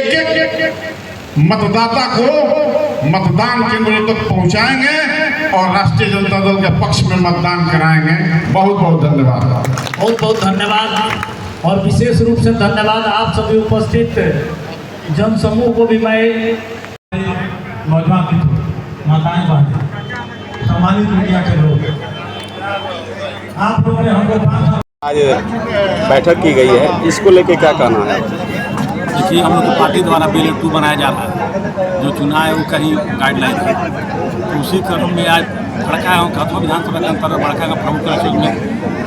एक एक मतदाता को मतदान केंद्रों तक पहुंचाएंगे और राष्ट्रीय जनता दल के पक्ष में मतदान कराएंगे। बहुत बहुत धन्यवाद। बहुत बहुत धन्यवाद और विशेष रूप से धन्यवाद आप सभी उपस्थित जन समूह को भी मैं नौजवान माताएं बहनें, सम्मानित मीडिया के लोग, आप लोगों ने हमको आज बैठक की गई है, इसको लेके क्या कहना है? देखिए, हम लोग को पार्टी द्वारा BLA 2 बनाया जा रहा है, जो चुनाव है वो कहीं गाइडलाइन है, तो उसी क्रम में आज भड़का है कथवा विधानसभा के अंतर्गत भड़का का प्रमुख कार्यक्रम में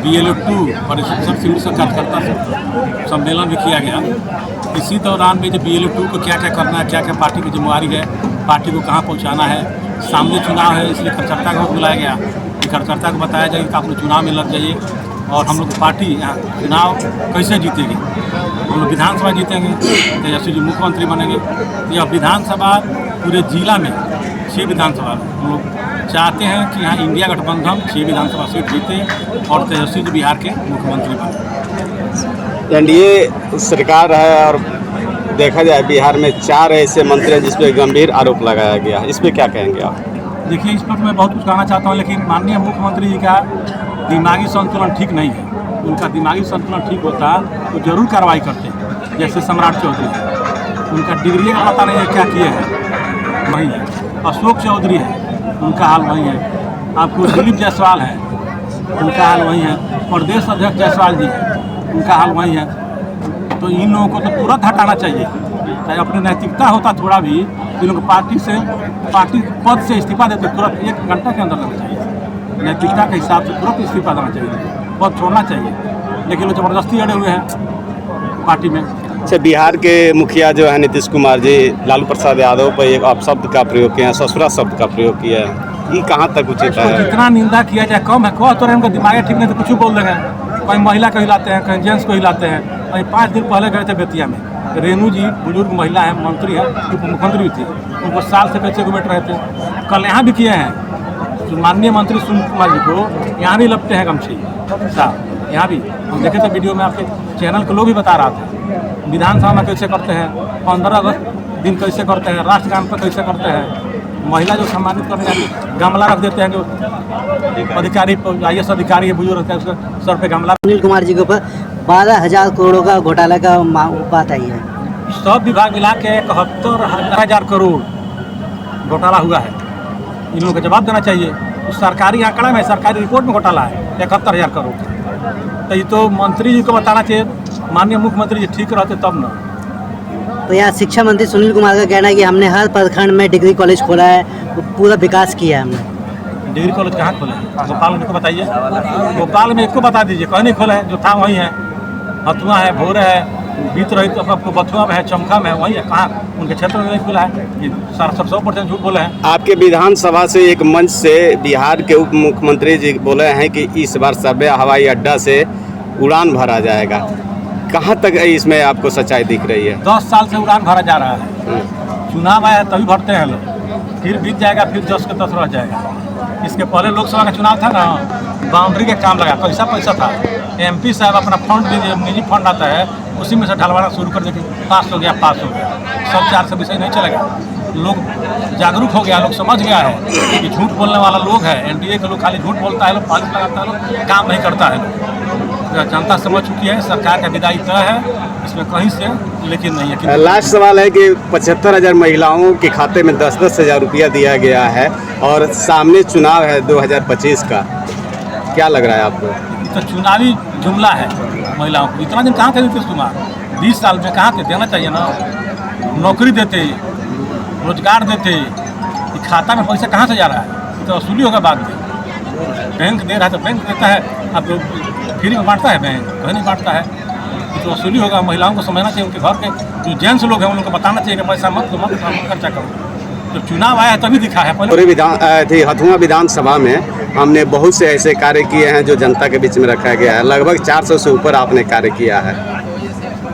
BLA 2 परिषद सिविल कार्यकर्ता सम्मेलन भी किया गया। इसी दौरान में जो BLA 2 को क्या क्या करना है, क्या क्या पार्टी की जिम्मेवारी है, पार्टी को कहाँ पहुँचाना है, सामने चुनाव है इसलिए कार्यकर्ता को बुलाया गया। कार्यकर्ता को बताया जाए कि आप लोग चुनाव में लग जाइए और हम लोग पार्टी यहाँ चुनाव कैसे जीतेगी। हम लोग विधानसभा जीतेंगे, तेजस्वी जी मुख्यमंत्री बनेंगे। यह विधानसभा पूरे जिला में 6 विधानसभा हम लोग चाहते हैं कि यहाँ इंडिया गठबंधन 6 विधानसभा सीट जीते और तेजस्वी जी बिहार के मुख्यमंत्री बने। एनडीए सरकार है और देखा जाए बिहार में 4 ऐसे मंत्री हैं जिस पर गंभीर आरोप लगाया गया है, इस पर क्या कहेंगे आप? देखिए, इस पर मैं बहुत कुछ कहना चाहता हूँ, लेकिन माननीय मुख्यमंत्री जी का दिमागी संतुलन ठीक नहीं है। उनका दिमागी संतुलन ठीक होता तो जरूर कार्रवाई करते हैं। जैसे सम्राट चौधरी, उनका डिग्री का पता नहीं है क्या किए हैं, वही है। अशोक चौधरी है, उनका हाल वही है। आपको दिलीप जायसवाल है, उनका हाल वही है। प्रदेश अध्यक्ष जायसवाल जी है, उनका हाल वही है। तो इन लोगों को तो तुरंत हटाना चाहिए। चाहे अपनी नैतिकता होता थोड़ा भी, इन लोगों को पार्टी पद से इस्तीफा देते तुरंत 1 घंटा के अंदर देना चाहिए। नैतिकता के हिसाब से तुरंत इस्तीफा देना चाहिए, पद छोड़ना चाहिए। लेकिन वो ज़बरदस्ती अड़े हुए हैं पार्टी में। अच्छा, बिहार के मुखिया जो है नीतीश कुमार जी लालू प्रसाद यादव पर एक अपशब्द का प्रयोग किया है, ससुरा शब्द का प्रयोग किया है, ये कहाँ तक उचित है? जितना निंदा किया जाए कम है। कह तो रहे उनका दिमाग ठीक नहीं तो कुछ बोल देंगे। कहीं महिला को हिलाते हैं, कहीं जेंट्स को हिलाते हैं। कहीं 5 दिन पहले गए थे बेतिया में, रेणु जी बुजुर्ग महिला है, मंत्री है, उप मुख्यमंत्री भी थी, उनको साल से कैसे घूमेट रहे थे। कल यहाँ भी किए हैं, माननीय मंत्री सुनील कुमार जी को यहाँ भी लपटे हैं गमछी साहब। यहाँ भी हम देखे थे वीडियो में, आपके चैनल के लोग भी बता रहा था। विधानसभा में कैसे करते हैं, 15 अगस्त दिन कैसे करते हैं, राष्ट्रगान पर कैसे करते हैं। महिला जो सम्मानित करने जाती गमला रख देते हैं, जो अधिकारी IAS अधिकारी है बुजुर्ग रहता है उसके सर पे गमला। सुनील कुमार जी के ऊपर 12,000 करोड़ का घोटाला का बात आई है। सब विभाग मिला के 71,000 करोड़ घोटाला हुआ है। इन लोगों को जवाब देना चाहिए। उस सरकारी आंकड़ा में, सरकारी रिपोर्ट में घोटाला है 71,000 करोड़। तो ये तो मंत्री जी को बताना चाहिए, माननीय मुख्यमंत्री जी ठीक रहते तब न। तो यहाँ शिक्षा मंत्री सुनील कुमार का कहना है कि हमने हर प्रखंड में डिग्री कॉलेज खोला है, पूरा विकास किया है हमने। डिग्री कॉलेज कहाँ खोले? भोपाल में को बताइए, भोपाल में एक को बता दीजिए, कहीं नहीं खोले हैं। जो था वही है, हथुआ है, भोरे है, बीत रही तो आपको बथुआ में है, चमका में है, वही है। कहाँ उनके क्षेत्र में नहीं खुला है? 100% झूठ बोले हैं। आपके विधानसभा से एक मंच से बिहार के उप मुख्यमंत्री जी बोले हैं कि इस बार सभ्य हवाई अड्डा से उड़ान भरा जाएगा। कहाँ तक इसमें आपको सच्चाई दिख रही है? 10 साल से उड़ान भरा जा रहा है। चुनाव आया तभी भरते हैं लोग, फिर बीत जाएगा, फिर 10 के 10 रह जाएगा। इसके पहले लोकसभा का चुनाव था ना, बाउंड्री का काम लगा, कैसा पैसा था। MP साहब अपना फंड दीजिए, निजी फंड आता है, उसी में से ढलवाना शुरू कर देते। पास हो गया, पास हो गया, सब 4 से विषय नहीं चलेगा। लोग जागरूक हो गया, लोग समझ गया है कि झूठ बोलने वाला लोग है। NDA के लोग खाली झूठ बोलता है, लोग पालिश लगाता है, लोग काम नहीं करता है। जनता समझ चुकी है, सरकार का विदाई तय है, इसमें कहीं से लेकिन नहीं है। लास्ट सवाल है कि 75,000 महिलाओं के खाते में 10-10 हज़ार रुपया दिया गया है और सामने चुनाव है 2025 का, क्या लग रहा है आपको? तो चुनावी जुमला है महिलाओं को। इतना दिन कहाँ थे नीतीश कुमार? 20 साल में कहाँ थे? देना चाहिए ना, नौकरी देते, रोजगार देते। खाता में पैसा कहाँ से जा रहा है? तो वसूली होगा बाद में। बैंक दे रहा है तो बैंक देता है, अब फ्री में बांटता है बैंक, कहीं नहीं बांटता है। तो वसूली होगा। महिलाओं को समझना चाहिए, उनके घर के जो जेंट्स लोग हैं उन लोगों को बताना चाहिए कि पैसा मत खर्चा करो। तो चुनाव आया तभी दिखा है। पूरे हथुआ विधानसभा में हमने बहुत से ऐसे कार्य किए हैं जो जनता के बीच में रखा गया है। लगभग 400 से ऊपर आपने कार्य किया है।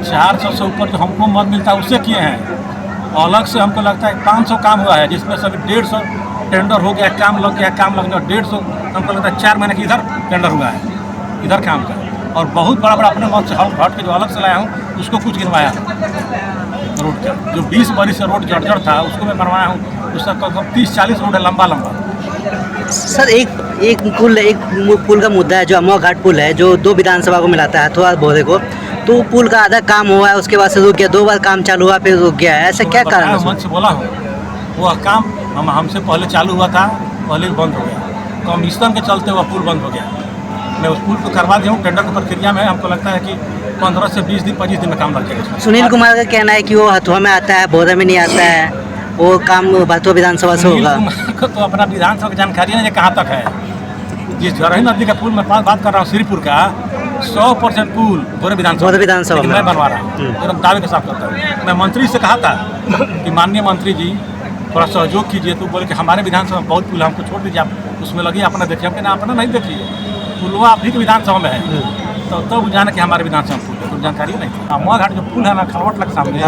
400 से ऊपर जो हमको मत मिलता है उससे किए हैं। अलग से हमको लगता है 500 काम हुआ है, जिसमें सभी 150 टेंडर हो गया, काम लग गया, काम लग गया। 150 हमको लगता है 4 महीने की इधर टेंडर हुआ है, इधर काम का। और बहुत बड़ा बड़ा अपने मत से हट के जो अलग से लाया हूँ उसको कुछ गिनवाया है। रोड का। जो 20 बरिस से रोड जर्जर था उसको मैं बनवाया हूँ। उसका कम 30-40 रोड है लंबा लंबा। सर एक पुल का मुद्दा है, जो अमवा घाट पुल है, जो 2 विधानसभा को मिलाता है हथुआ बोरे को, तो पुल का आधा काम हुआ है, उसके बाद से रुक गया, 2 बार काम चालू हुआ फिर रुक गया है, ऐसा क्या कारण है? मंच से बोला हूँ, वो काम हमसे पहले चालू हुआ था, पहले बंद हो गया। कमीशन के चलते हुआ पुल बंद हो गया। मैं उस पुल को करवा दिया हूँ, टेंडर की प्रक्रिया में। हमको लगता है कि 15 से 20 दिन 25 दिन में काम लग जाएगा। सुनील कुमार का कहना है कि वो हथुआ में आता है, बोरे में नहीं आता है, वो काम हथुआ विधानसभा से होगा। को तो अपना विधानसभा की जानकारी नहीं है कहाँ तक है। जिस जरही नदी का पुल मैं बात कर रहा हूँ, श्रीपुर का 100% पुल बोरे विधानसभा मैं बनवा रहा हूँ, एकदम दावे के साथ करता हूँ। मैं मंत्री से कहा था कि माननीय मंत्री जी थोड़ा सहयोग कीजिए, तो बोले कि हमारे विधानसभा में बहुत पुल, हमको छोड़ दीजिए, आप उसमें लगिए, अपना देखिए। हमने अपना नहीं देखिए, पुलवा आप भी के विधानसभा में है, तो तब जाना कि हमारे विधानसभा में पुल है, तो जानकारी नहीं थी। अमवा घाट जो पुल है ना, खरवट लग सामने,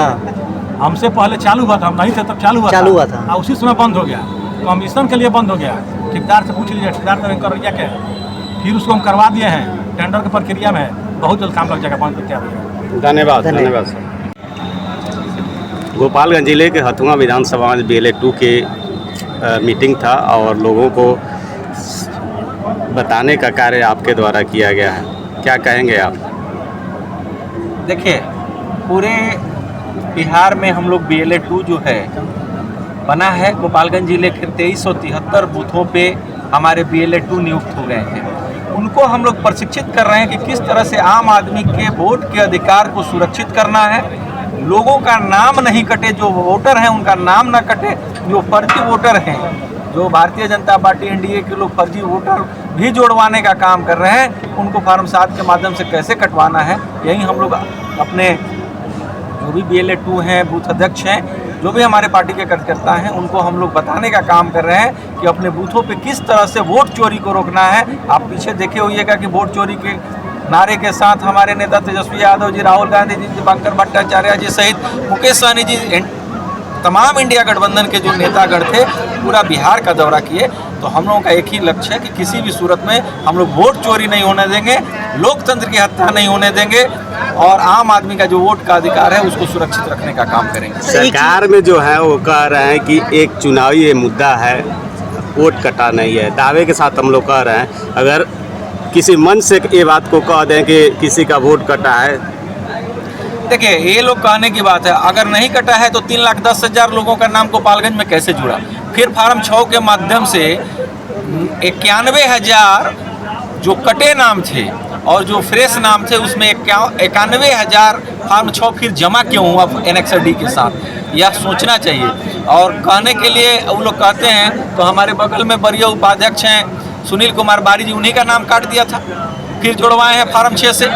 हमसे पहले चालू हुआ था, हम नहीं थे तब चालू हुआ था। और उसी समय बंद हो गया, कमीशन के लिए बंद हो गया। ठेकेदार से पूछ लीजिए, ठेकेदार का कर रही क्या, फिर उसको हम करवा दिए हैं, टेंडर की प्रक्रिया में है, बहुत जल्द काम लग जाएगा, बंद तैयार हो जाएगा। धन्यवाद सर। गोपालगंज जिले के हथुआ विधानसभा में BLA-2 के मीटिंग था और लोगों को बताने का कार्य आपके द्वारा किया गया है, क्या कहेंगे आप? देखिए, पूरे बिहार में हम लोग BLA-2 जो है बना है, गोपालगंज जिले के 2373 बूथों पे हमारे BLA-2 नियुक्त हो गए हैं। उनको हम लोग प्रशिक्षित कर रहे हैं कि किस तरह से आम आदमी के वोट के अधिकार को सुरक्षित करना है, लोगों का नाम नहीं कटे, जो वोटर हैं उनका नाम ना कटे, जो फर्जी वोटर हैं, जो भारतीय जनता पार्टी NDA के लोग फर्जी वोटर भी जोड़वाने का काम कर रहे हैं, उनको फार्म 7 के माध्यम से कैसे कटवाना है, यही हम लोग अपने जो भी BLA-2 हैं, बूथ अध्यक्ष हैं, जो भी हमारे पार्टी के कार्यकर्ता हैं, उनको हम लोग बताने का काम कर रहे हैं कि अपने बूथों पे किस तरह से वोट चोरी को रोकना है। आप पीछे देखे होइएगा कि वोट चोरी के नारे के साथ हमारे नेता तेजस्वी यादव जी, राहुल गांधी जी, दिवाकर भट्टाचार्य जी सहित मुकेश सहनी जी, तमाम इंडिया गठबंधन के जो नेतागण थे, पूरा बिहार का दौरा किए। तो हम लोगों का एक ही लक्ष्य है कि किसी भी सूरत में हम लोग वोट चोरी नहीं होने देंगे, लोकतंत्र की हत्या नहीं होने देंगे, और आम आदमी का जो वोट का अधिकार है उसको सुरक्षित रखने का काम करेंगे। सरकार में जो है वो कह रहे हैं कि एक चुनावी ये मुद्दा है, वोट कटा नहीं है, दावे के साथ हम लोग कह रहे हैं। अगर किसी मंच से ये बात को कह दें कि किसी का वोट कटा है, देखिए, ये लोग कहने की बात है, अगर नहीं कटा है तो 3,10,000 लोगों का नाम गोपालगंज में कैसे जुड़ा? फिर फार्म 6 के माध्यम से 91,000 जो कटे नाम थे और जो फ्रेश नाम थे, उसमें 91,000 फार्म 6 फिर जमा क्यों हुआ Annexure D के साथ, यह सोचना चाहिए। और कहने के लिए वो लोग कहते हैं, तो हमारे बगल में वरीय उपाध्यक्ष हैं सुनील कुमार बारी जी, उन्हीं का नाम काट दिया था, फिर जुड़वाए हैं फार्म 6 से।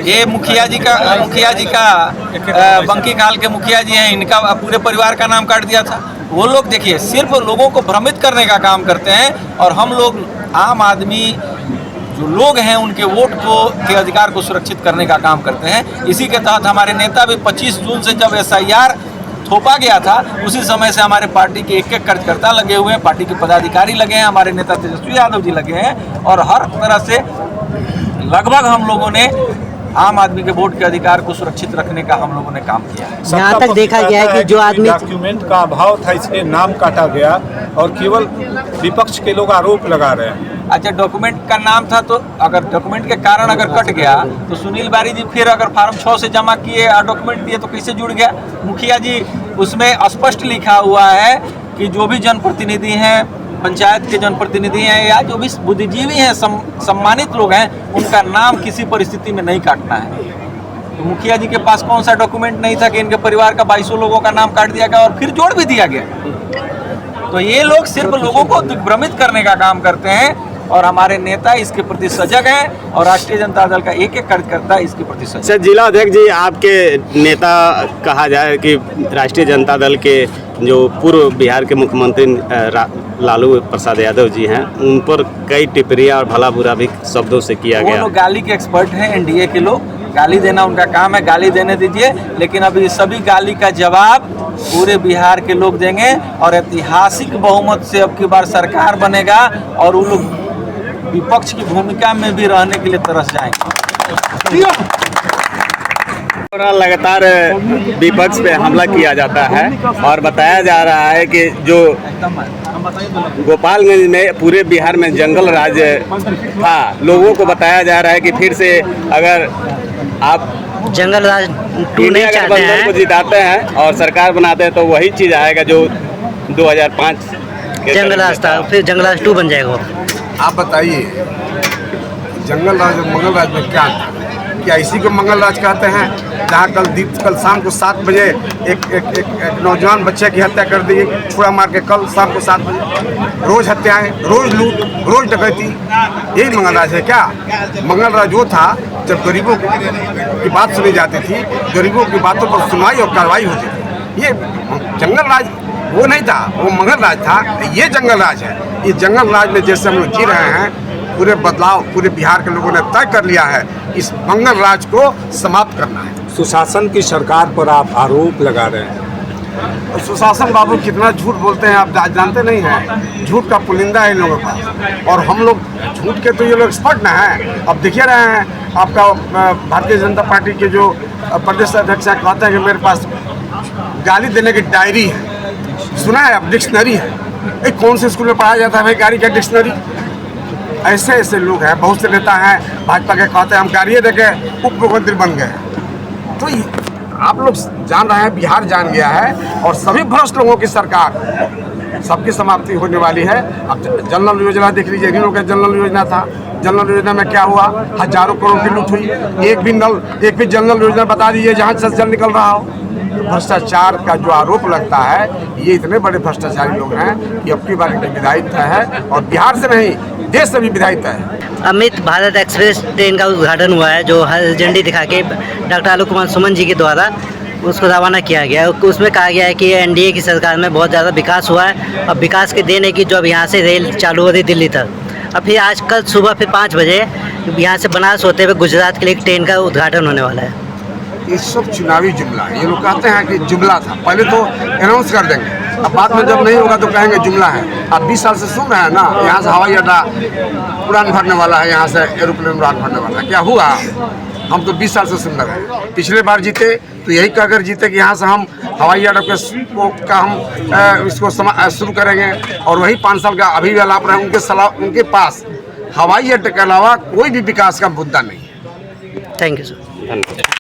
ये मुखिया जी का बंकी खाल के मुखिया जी हैं, इनका पूरे परिवार का नाम काट दिया था। वो लोग देखिए सिर्फ लोगों को भ्रमित करने का काम करते हैं, और हम लोग आम आदमी जो लोग हैं उनके वोट के अधिकार को सुरक्षित करने का काम करते हैं। इसी के तहत हमारे नेता भी 25 जून से जब SIR थोपा गया था, उसी समय से हमारे पार्टी के एक कार्यकर्ता लगे हुए हैं, पार्टी के पदाधिकारी लगे हैं, हमारे नेता तेजस्वी यादव जी लगे हैं, और हर तरह से लगभग हम लोगों ने आम आदमी के वोट के अधिकार को सुरक्षित रखने का हम लोगों ने काम किया है। यहाँ तक देखा गया है कि जो आदमी डॉक्यूमेंट का अभाव था, इसलिए नाम काटा गया, और केवल विपक्ष के लोग आरोप लगा रहे हैं। अच्छा, डॉक्यूमेंट का नाम था, तो अगर डॉक्यूमेंट के कारण अगर कट गया तो सुनील बारी जी फिर अगर फार्म 6 से जमा किए और डॉक्यूमेंट दिए तो कैसे जुड़ गया? मुखिया जी, उसमें स्पष्ट लिखा हुआ है कि जो भी जनप्रतिनिधि हैं, पंचायत के जनप्रतिनिधि हैं, या जो भी बुद्धिजीवी हैं, सम्मानित लोग हैं, उनका नाम किसी परिस्थिति में नहीं काटना है। तो मुखिया जी के पास कौन सा डॉक्यूमेंट नहीं था कि इनके परिवार का 2200 लोगों का नाम काट दिया गया और फिर जोड़ भी दिया गया? तो ये लोग सिर्फ लोगों को दिग्भ्रमित करने का काम करते हैं, और हमारे नेता इसके प्रति सजग हैं, और राष्ट्रीय जनता दल का एक कार्यकर्ता इसके प्रति सजग है। सर, जिला अध्यक्ष जी, आपके नेता कहा जाए कि राष्ट्रीय जनता दल के जो पूर्व बिहार के मुख्यमंत्री लालू प्रसाद यादव जी हैं, उन पर कई टिप्पणियां और भला बुरा भी शब्दों से किया गया। वो लोग गाली के एक्सपर्ट हैं, NDA के लोग, गाली देना उनका काम है, गाली देने दीजिए, लेकिन अभी सभी गाली का जवाब पूरे बिहार के लोग देंगे, और ऐतिहासिक बहुमत से अब की बार सरकार बनेगा, और वो लोग विपक्ष की भूमिका में भी रहने के लिए तरस जाएंगे। द्वारा लगातार विपक्ष पे हमला किया जाता है और बताया जा रहा है कि जो गोपालगंज में पूरे बिहार में जंगल राज था, लोगों को बताया जा रहा है कि फिर से अगर आप जंगल राज 2 नहीं इंडिया चाहते गठबंधन को हैं, जिताते हैं और सरकार बनाते हैं तो वही चीज़ आएगा जो 2005 के जंगल राज था, फिर जंगल राज 2 बन जाएगा वो। आप बताइए, जंगल राज और मंगल राज में क्या था? क्या इसी को मंगल राज कहते हैं, जहाँ कल शाम को 7 बजे एक नौजवान बच्चे की हत्या कर दी, छुरा मार के कल शाम को 7 बजे, रोज हत्याएं, रोज लूट, रोज डकैती, यही मंगल राज है क्या? मंगल राज वो था जब गरीबों की बात सुनी जाती थी, गरीबों की बातों पर सुनवाई और कार्रवाई होती थी। ये जंगल राज वो नहीं था, वो मंगल राज था। ये जंगल राज है। ये जंगल राज में जैसे हम लोग जी रहे हैं, पूरे बदलाव पूरे बिहार के लोगों ने तय कर लिया है, इस मंगल राज को समाप्त करना है। सुशासन की सरकार पर आप आरोप लगा रहे हैं। और सुशासन बाबू कितना झूठ बोलते हैं आप जानते नहीं हैं। झूठ का पुलिंदा है इन लोगों का, और हम लोग झूठ के तो ये लोग एक्सपर्ट ना हैं। अब देखिए रहे हैं आपका भारतीय जनता पार्टी के जो प्रदेश अध्यक्ष हैं, कहते हैं कि मेरे पास गाली देने की डायरी है। सुना है, अब डिक्शनरी है। कौन से स्कूल में पढ़ाया जाता है भाई गाली का डिक्शनरी? ऐसे ऐसे लोग हैं, बहुत से नेता हैं भाजपा के, कहते हैं हम गाड़ियाँ देके उप मुख्यमंत्री बन गए। तो आप लोग जान रहे हैं, बिहार जान गया है, और सभी भ्रष्ट लोगों की सरकार, सबकी समाप्ति होने वाली है। अब जनरल योजना देख लीजिए, इन लोगों का जनरल योजना था। जनरल योजना में क्या हुआ? हजारों करोड़ की लूट हुई। एक भी जनरल योजना बता दीजिए जहाँ से जल निकल रहा हो। भ्रष्टाचार का जो आरोप लगता है, ये इतने बड़े भ्रष्टाचारी लोग हैं कि अब की बार की विधायी तय है, और बिहार से नहीं देश से भी विधायी तय है। अमृत भारत एक्सप्रेस ट्रेन का उद्घाटन हुआ है, जो हरी झंडी दिखा के डॉक्टर आलोक कुमार सुमन जी के द्वारा उसको रवाना किया गया है। उसमें कहा गया है कि एनडीए की सरकार में बहुत ज़्यादा विकास हुआ है, और विकास के देने की जो अब यहाँ से रेल चालू हो रही दिल्ली तक, अब फिर आज कल सुबह फिर 5 बजे यहाँ से बनारस होते हुए गुजरात के लिए एक ट्रेन का उद्घाटन होने वाला है। ये सब चुनावी जुमला है। ये लोग कहते हैं कि जुमला था, पहले तो अनाउंस कर देंगे, अब बाद में जब नहीं होगा तो कहेंगे जुमला है। आप 20 साल से सुन रहे हैं ना, यहाँ से हवाई अड्डा उड़ान भरने वाला है, यहाँ से एरोप्लेन उड़ान भरने वाला है। क्या हुआ? हम तो 20 साल से सुन रहे हैं। पिछले बार जीते तो यही कहकर जीते कि यहाँ से हम हवाई अड्डा का हम इसको शुरू करेंगे, और वही 5 साल का अभी भी अलाप रहे। उनके पास हवाई अड्डे के अलावा कोई भी विकास का मुद्दा नहीं है। Thank you sir.